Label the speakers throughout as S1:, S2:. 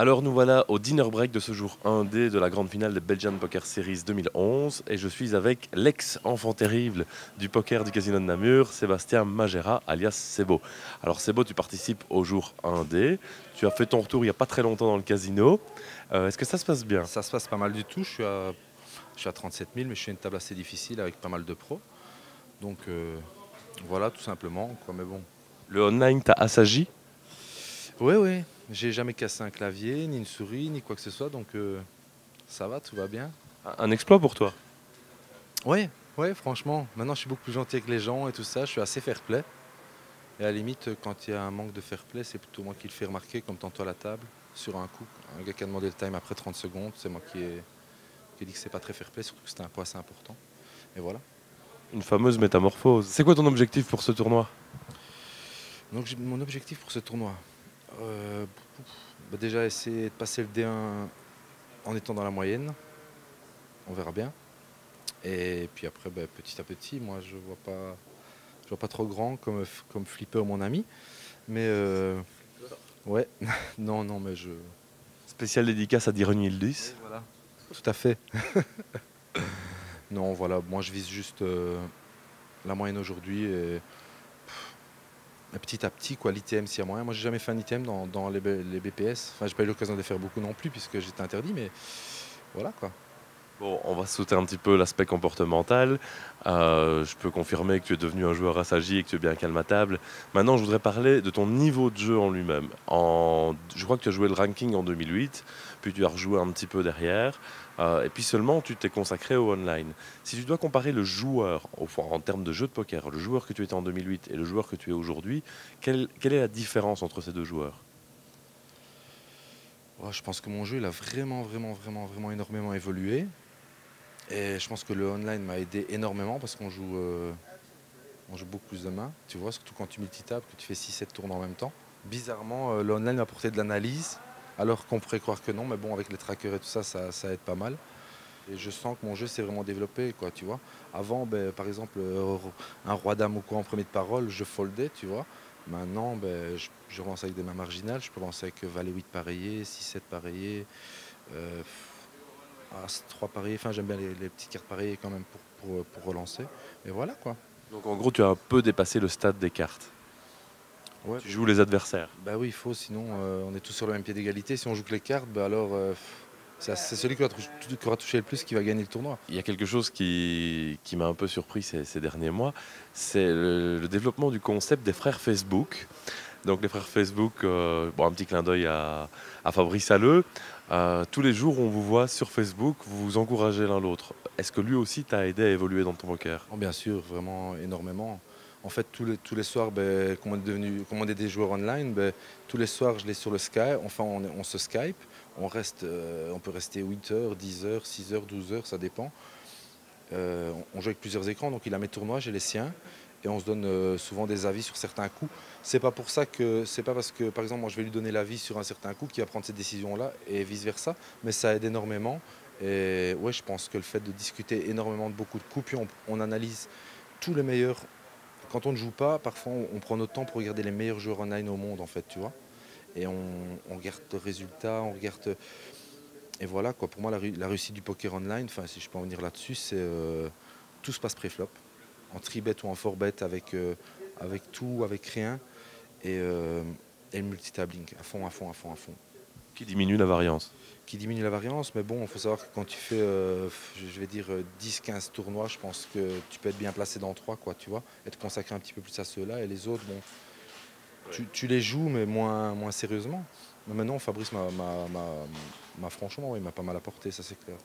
S1: Alors nous voilà au dinner break de ce jour 1D de la grande finale de Belgian Poker Series 2011 et je suis avec l'ex-enfant terrible du poker du casino de Namur, Sébastien Magera alias Sebo. Alors Sebo, tu participes au jour 1D, tu as fait ton retour il n'y a pas très longtemps dans le casino. Est-ce que ça se passe bien?
S2: Ça se passe pas mal du tout. Je suis à 37 000, mais je suis à une table assez difficile avec pas mal de pros. Donc voilà, tout simplement, quoi. Mais bon.
S1: Le online t'a assagi?
S2: Oui, oui. J'ai jamais cassé un clavier, ni une souris, ni quoi que ce soit. Donc ça va, tout va bien.
S1: Un exploit pour toi?
S2: Oui, ouais, franchement. Maintenant, je suis beaucoup plus gentil avec les gens et tout ça. Je suis assez fair-play. Et à la limite, quand il y a un manque de fair-play, c'est plutôt moi qui le fais remarquer, comme tantôt à la table, sur un coup. Un gars qui a demandé le time après 30 secondes, c'est moi qui ai dit que c'est pas très fair-play, surtout que c'était un point assez important. Et voilà.
S1: Une fameuse métamorphose. C'est quoi ton objectif pour ce tournoi?
S2: Donc mon objectif pour ce tournoi, euh, déjà essayer de passer le D1 en étant dans la moyenne, on verra bien. Et puis après, petit à petit, moi je vois pas trop grand comme Flipper mon ami, mais ouais, non, non, mais je.
S1: Spécial dédicace à Dirony Ildus.
S2: Voilà, tout à fait. Non, voilà, moi je vise juste la moyenne aujourd'hui et petit à petit, quoi, l'ITM s'il y a moyen. Moi j'ai jamais fait un ITM dans les BPS, enfin j'ai pas eu l'occasion de les faire beaucoup non plus puisque j'étais interdit, mais voilà quoi.
S1: Bon, on va sauter un petit peu l'aspect comportemental. Je peux confirmer que tu es devenu un joueur assagi et que tu es bien calme à table. Maintenant, je voudrais parler de ton niveau de jeu en lui-même. Je crois que tu as joué le ranking en 2008, puis tu as rejoué un petit peu derrière, et puis seulement tu t'es consacré au online. Si tu dois comparer le joueur, en termes de jeu de poker, le joueur que tu étais en 2008 et le joueur que tu es aujourd'hui, quelle est la différence entre ces deux joueurs?
S2: Ouais, je pense que mon jeu il a vraiment, vraiment, vraiment, vraiment énormément évolué. Et je pense que le online m'a aidé énormément parce on joue beaucoup plus de mains, tu vois, surtout quand tu multitapes, que tu fais 6-7 tours en même temps. Bizarrement, le online m'a apporté de l'analyse, alors qu'on pourrait croire que non, mais bon, avec les trackers et tout ça, ça aide pas mal. Et je sens que mon jeu s'est vraiment développé, quoi, tu vois. Avant, par exemple, un roi dame ou quoi en premier de parole, je foldais, tu vois. Maintenant, je lance avec des mains marginales, je peux lancer avec valet 8 pareillé, 6-7 pareillé, euh, as 3 pareillé, enfin j'aime bien les petites cartes pareillées quand même pour relancer. Et voilà quoi.
S1: Donc en gros, tu as un peu dépassé le stade des cartes.
S2: Ouais.
S1: Tu joues les adversaires.
S2: Bah oui, il faut, sinon on est tous sur le même pied d'égalité. Si on joue que les cartes, alors c'est celui qui aura touché le plus qui va gagner le tournoi.
S1: Il y a quelque chose qui m'a un peu surpris ces derniers mois, c'est le développement du concept des frères Facebook. Donc les frères Facebook, bon, un petit clin d'œil à Fabrice Halleux. Tous les jours, on vous voit sur Facebook, vous vous encouragez l'un l'autre. Est-ce que lui aussi t'a aidé à évoluer dans ton poker?
S2: Oh, bien sûr, vraiment énormément. En fait, tous les soirs, comme on est des joueurs online, tous les soirs, je l'ai sur le Skype. Enfin, on se Skype. On peut rester 8 heures, 10 heures, 6 heures, 12 heures, ça dépend. On joue avec plusieurs écrans, donc il a mes tournois, j'ai les siens. Et on se donne souvent des avis sur certains coups. C'est pas parce que, par exemple, moi je vais lui donner l'avis sur un certain coup qu'il va prendre cette décision-là et vice-versa. Mais ça aide énormément. Et ouais, je pense que le fait de discuter énormément de beaucoup de coups, puis on analyse tous les meilleurs. Quand on ne joue pas, parfois on prend notre temps pour regarder les meilleurs joueurs online au monde, en fait, tu vois. Et on regarde le résultat, on regarde. Et voilà, quoi. Pour moi, la réussite du poker online, enfin, si je peux en venir là-dessus, c'est tout se passe pré-flop, en tri-bet ou en four-bet avec tout, avec rien, et, euh, et le multitabling, à fond, à fond, à fond, à fond.
S1: Qui diminue la variance?
S2: Qui diminue la variance, mais bon, il faut savoir que quand tu fais, je vais dire, 10-15 tournois, je pense que tu peux être bien placé dans 3, quoi, tu vois, et te consacrer un petit peu plus à ceux-là, et les autres, bon, tu les joues, mais moins sérieusement. Mais maintenant, Fabrice m'a franchement, il m'a pas mal apporté, ça c'est clair.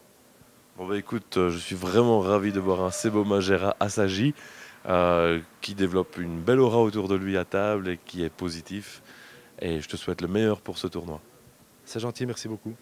S1: Bon bah écoute, je suis vraiment ravi de voir un Sebo Magera assagi qui développe une belle aura autour de lui à table et qui est positif. Et je te souhaite le meilleur pour ce tournoi.
S2: C'est gentil, merci beaucoup.